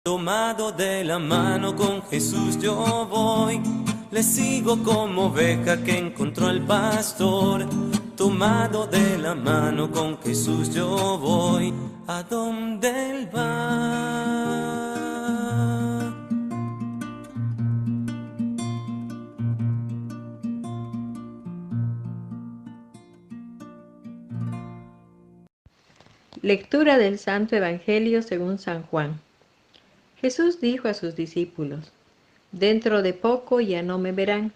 Tomado de la mano con Jesús yo voy, le sigo como oveja que encontró el pastor. Tomado de la mano con Jesús yo voy, a donde Él va. Lectura del Santo Evangelio según San Juan. Jesús dijo a sus discípulos: Dentro de poco ya no me verán,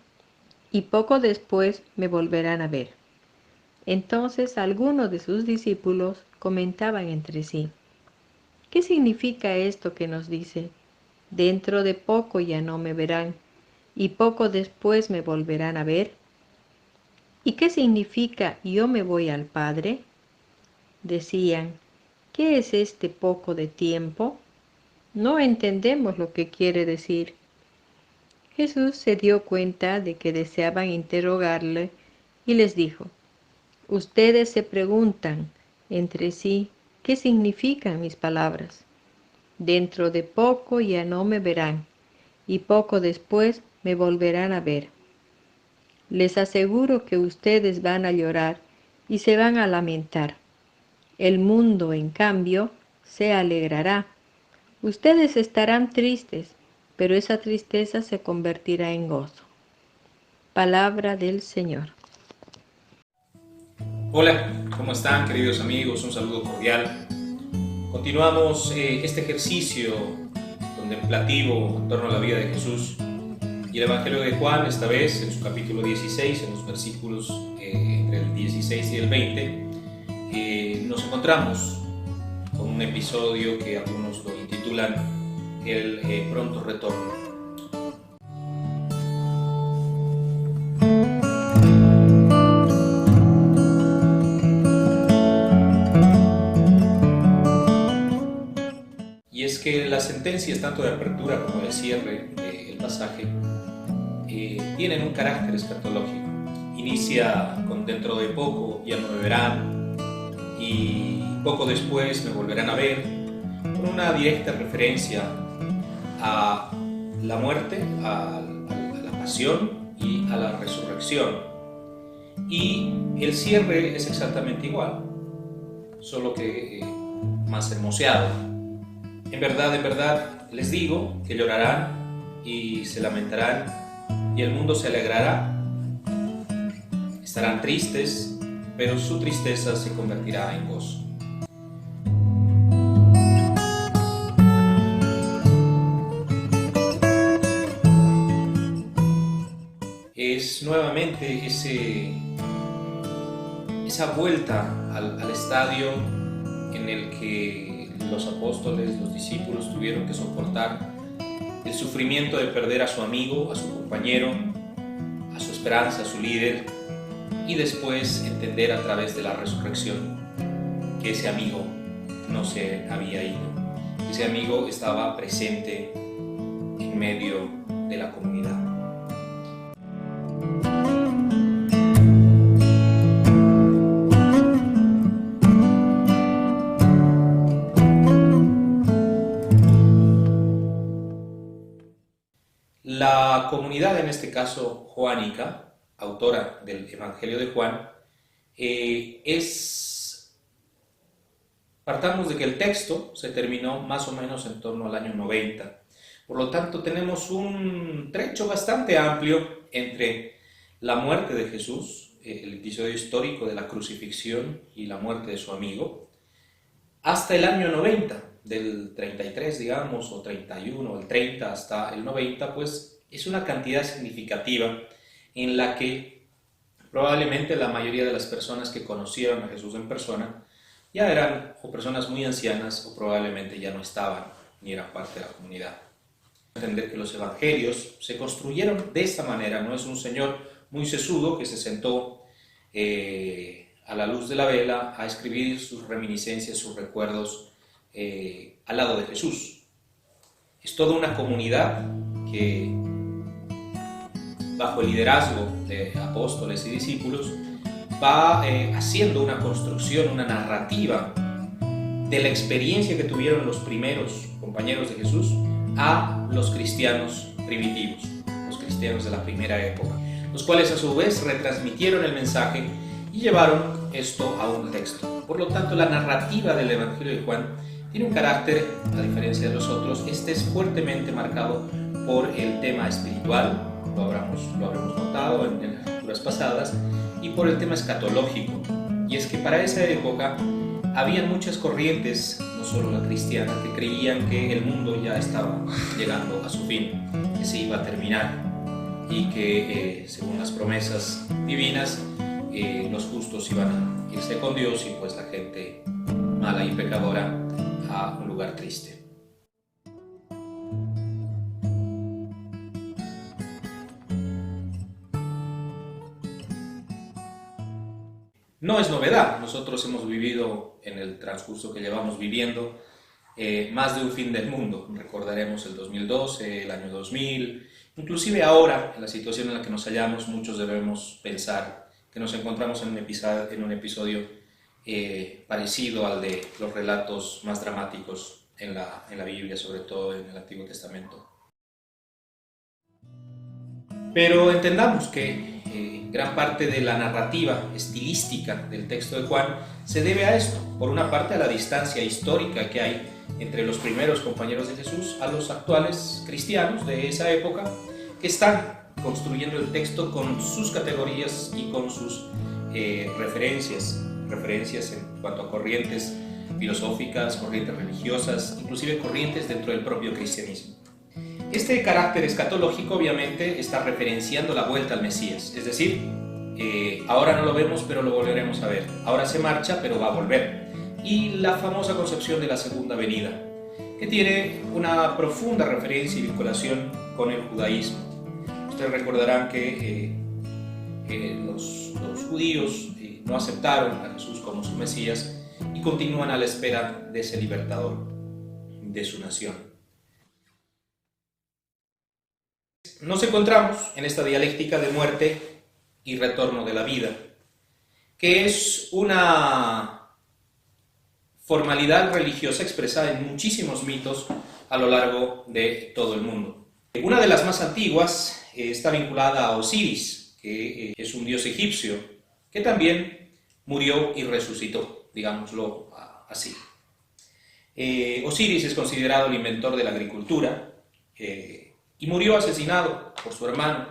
y poco después me volverán a ver. Entonces algunos de sus discípulos comentaban entre sí: ¿Qué significa esto que nos dice? Dentro de poco ya no me verán, y poco después me volverán a ver. ¿Y qué significa yo me voy al Padre? Decían: ¿Qué es este poco de tiempo? No entendemos lo que quiere decir. Jesús se dio cuenta de que deseaban interrogarle y les dijo: Ustedes se preguntan entre sí qué significan mis palabras. Dentro de poco ya no me verán, y poco después me volverán a ver. Les aseguro que ustedes van a llorar y se van a lamentar. El mundo, en cambio, se alegrará. Ustedes estarán tristes, pero esa tristeza se convertirá en gozo. Palabra del Señor. Hola, ¿cómo están, queridos amigos? Un saludo cordial. Continuamos este ejercicio contemplativo en torno a la vida de Jesús y el Evangelio de Juan, esta vez en su capítulo 16, en los versículos entre el 16 y el 20, nos encontramos con un episodio que algunos lo intitulan el pronto retorno. Y es que las sentencias, tanto de apertura como de cierre del pasaje, tienen un carácter escatológico. Inicia con dentro de poco ya no me verán y poco después me volverán a ver, con una directa referencia a la muerte, a la pasión y a la resurrección. Y el cierre es exactamente igual, solo que más hermoseado. En verdad, les digo que llorarán y se lamentarán y el mundo se alegrará. Estarán tristes, pero su tristeza se convertirá en gozo. Es nuevamente esa vuelta al estadio en el que los apóstoles, los discípulos tuvieron que soportar el sufrimiento de perder a su amigo, a su compañero, a su esperanza, a su líder, y después entender a través de la resurrección que ese amigo no se había ido. Ese amigo estaba presente en medio de la comunidad. La comunidad, en este caso joánica, autora del Evangelio de Juan, partamos de que el texto se terminó más o menos en torno al año 90. Por lo tanto, tenemos un trecho bastante amplio entre la muerte de Jesús, el episodio histórico de la crucifixión y la muerte de su amigo, hasta el año 90. Del 33, digamos, o 31, o el 30 hasta el 90, pues es una cantidad significativa en la que probablemente la mayoría de las personas que conocieron a Jesús en persona ya eran o personas muy ancianas o probablemente ya no estaban ni eran parte de la comunidad. Entender que los evangelios se construyeron de esta manera, no es un señor muy sesudo que se sentó a la luz de la vela a escribir sus reminiscencias, sus recuerdos al lado de Jesús. Es toda una comunidad que, bajo el liderazgo de apóstoles y discípulos, va haciendo una construcción, una narrativa de la experiencia que tuvieron los primeros compañeros de Jesús a los cristianos primitivos, los cristianos de la primera época, los cuales a su vez retransmitieron el mensaje y llevaron esto a un texto. Por lo tanto, la narrativa del Evangelio de Juan tiene un carácter, a diferencia de los otros, este es fuertemente marcado por el tema espiritual, lo habremos notado en las lecturas pasadas, y por el tema escatológico. Y es que para esa época habían muchas corrientes, no solo la cristiana, que creían que el mundo ya estaba llegando a su fin, que se iba a terminar y que según las promesas divinas los justos iban a irse con Dios y pues la gente mala y pecadora a un lugar triste. No es novedad, nosotros hemos vivido en el transcurso que llevamos viviendo más de un fin del mundo. Recordaremos el 2012, el año 2000, inclusive ahora, en la situación en la que nos hallamos, muchos debemos pensar que nos encontramos en un episodio parecido al de los relatos más dramáticos en la Biblia, sobre todo en el Antiguo Testamento. Pero entendamos que gran parte de la narrativa estilística del texto de Juan se debe a esto. Por una parte, a la distancia histórica que hay entre los primeros compañeros de Jesús a los actuales cristianos de esa época, que están construyendo el texto con sus categorías y con sus referencias en cuanto a corrientes filosóficas, corrientes religiosas, inclusive corrientes dentro del propio cristianismo. Este carácter escatológico obviamente está referenciando la vuelta al Mesías, es decir, ahora no lo vemos pero lo volveremos a ver, ahora se marcha pero va a volver, y la famosa concepción de la segunda venida, que tiene una profunda referencia y vinculación con el judaísmo. Ustedes recordarán que los judíos no aceptaron a Jesús como su Mesías y continúan a la espera de ese libertador de su nación. Nos encontramos en esta dialéctica de muerte y retorno de la vida, que es una formalidad religiosa expresada en muchísimos mitos a lo largo de todo el mundo. Una de las más antiguas está vinculada a Osiris, que es un dios egipcio, que también murió y resucitó, digámoslo así. Osiris es considerado el inventor de la agricultura, y murió asesinado por su hermano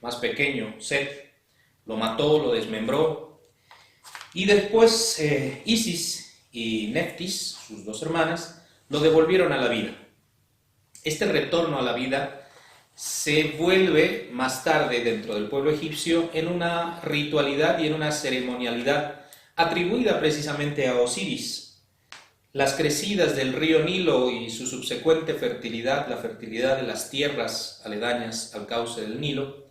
más pequeño, Set. Lo mató, lo desmembró. Y después Isis y Neftis, sus dos hermanas, lo devolvieron a la vida. Este retorno a la vida se vuelve más tarde dentro del pueblo egipcio en una ritualidad y en una ceremonialidad atribuida precisamente a Osiris. Las crecidas del río Nilo y su subsecuente fertilidad, la fertilidad de las tierras aledañas al cauce del Nilo,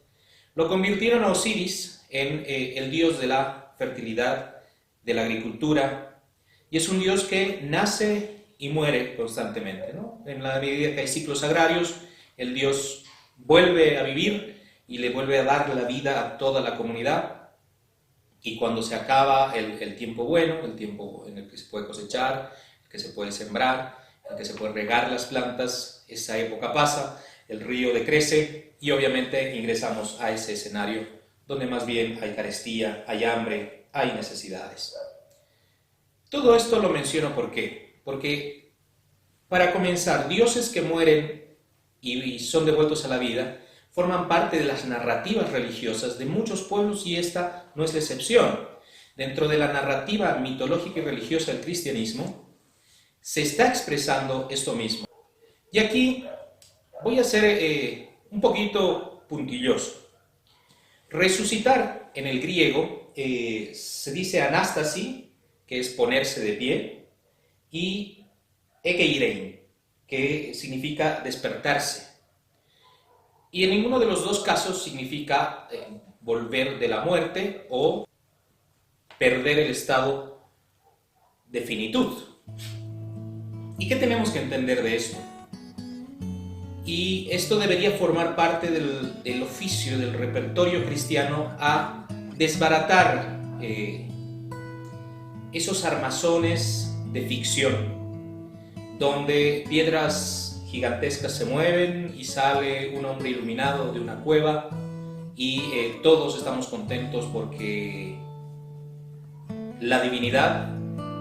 lo convirtieron a Osiris en el dios de la fertilidad, de la agricultura, y es un dios que nace y muere constantemente, ¿no? En la medida que hay ciclos agrarios, el dios vuelve a vivir y le vuelve a dar la vida a toda la comunidad, y cuando se acaba el tiempo bueno, el tiempo en el que se puede cosechar, que se puede sembrar, en que se puede regar las plantas, esa época pasa, el río decrece y obviamente ingresamos a ese escenario donde más bien hay carestía, hay hambre, hay necesidades. Todo esto lo menciono ¿por qué? Porque para comenzar, dioses que mueren y son devueltos a la vida forman parte de las narrativas religiosas de muchos pueblos y esta no es la excepción. Dentro de la narrativa mitológica y religiosa del cristianismo, se está expresando esto mismo. Y aquí voy a ser un poquito puntilloso. Resucitar en el griego se dice anastasi, que es ponerse de pie, y ekeirein, que significa despertarse. Y en ninguno de los dos casos significa volver de la muerte o perder el estado de finitud. ¿Y qué tenemos que entender de esto? Y esto debería formar parte del oficio, del repertorio cristiano a desbaratar esos armazones de ficción, donde piedras gigantescas se mueven y sale un hombre iluminado de una cueva y todos estamos contentos porque la divinidad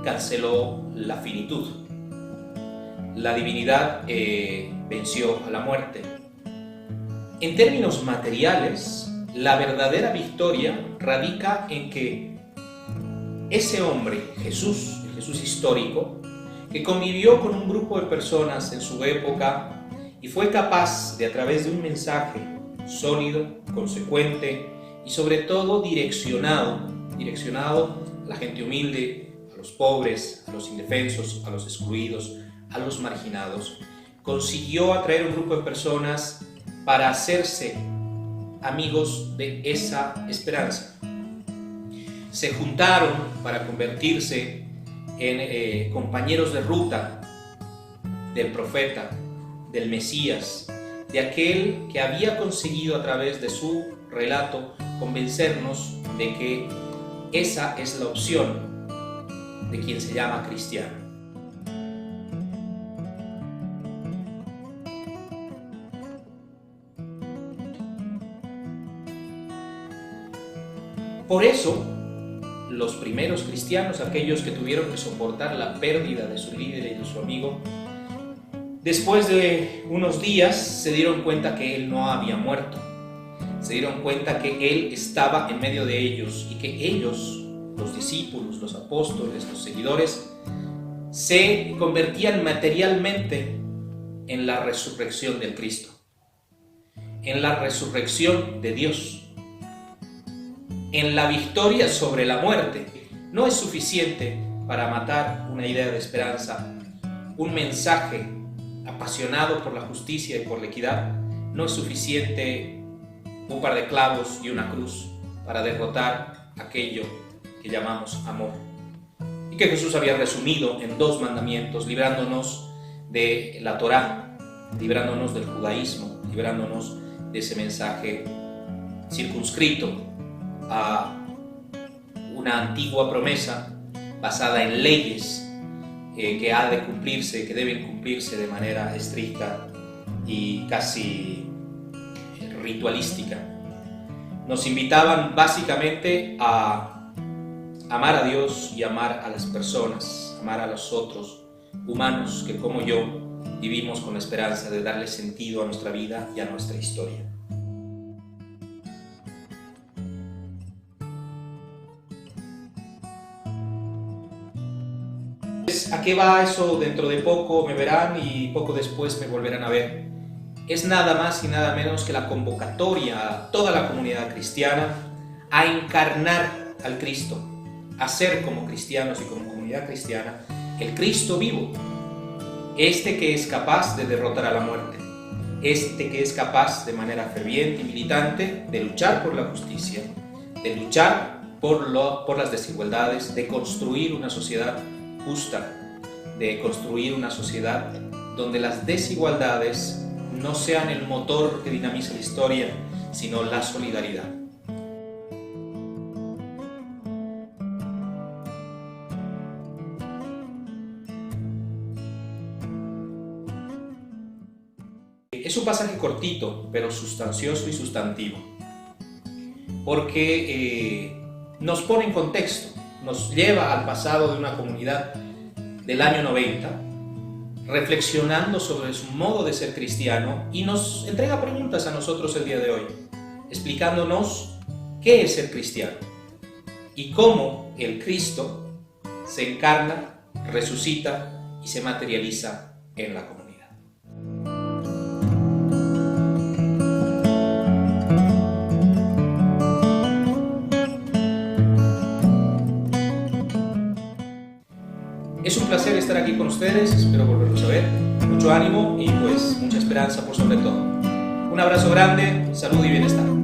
canceló la finitud. La divinidad venció a la muerte. En términos materiales, la verdadera victoria radica en que ese hombre, Jesús, el Jesús histórico, que convivió con un grupo de personas en su época y fue capaz de, a través de un mensaje sólido, consecuente y sobre todo direccionado a la gente humilde, a los pobres, a los indefensos, a los excluidos, a los marginados, consiguió atraer un grupo de personas para hacerse amigos de esa esperanza. Se juntaron para convertirse en compañeros de ruta del profeta, del Mesías, de aquel que había conseguido a través de su relato convencernos de que esa es la opción de quien se llama cristiano. Por eso, los primeros cristianos, aquellos que tuvieron que soportar la pérdida de su líder y de su amigo, después de unos días se dieron cuenta que él no había muerto. Se dieron cuenta que él estaba en medio de ellos y que ellos, los discípulos, los apóstoles, los seguidores, se convertían materialmente en la resurrección del Cristo, en la resurrección de Dios, en la victoria sobre la muerte. No es suficiente para matar una idea de esperanza, un mensaje apasionado por la justicia y por la equidad. No es suficiente un par de clavos y una cruz para derrotar aquello que llamamos amor. Y que Jesús había resumido en 2 mandamientos, librándonos de la Torá, librándonos del judaísmo, librándonos de ese mensaje circunscrito a una antigua promesa basada en leyes que ha de cumplirse, que deben cumplirse de manera estricta y casi ritualística. Nos invitaban básicamente a amar a Dios y amar a las personas, amar a los otros humanos que, como yo, vivimos con la esperanza de darle sentido a nuestra vida y a nuestra historia. ¿A qué va eso? Dentro de poco me verán y poco después me volverán a ver. Es nada más y nada menos que la convocatoria a toda la comunidad cristiana a encarnar al Cristo, a ser como cristianos y como comunidad cristiana el Cristo vivo, este que es capaz de derrotar a la muerte, este que es capaz de manera ferviente y militante de luchar por la justicia, de luchar por las desigualdades, de construir una sociedad justa, de construir una sociedad donde las desigualdades no sean el motor que dinamiza la historia, sino la solidaridad. Es un pasaje cortito, pero sustancioso y sustantivo, porque nos pone en contexto, nos lleva al pasado de una comunidad del año 90, reflexionando sobre su modo de ser cristiano, y nos entrega preguntas a nosotros el día de hoy, explicándonos qué es ser cristiano y cómo el Cristo se encarna, resucita y se materializa en la comunidad. Es un placer estar aquí con ustedes, espero volverlos a ver. Mucho ánimo y pues mucha esperanza por sobre todo. Un abrazo grande, salud y bienestar.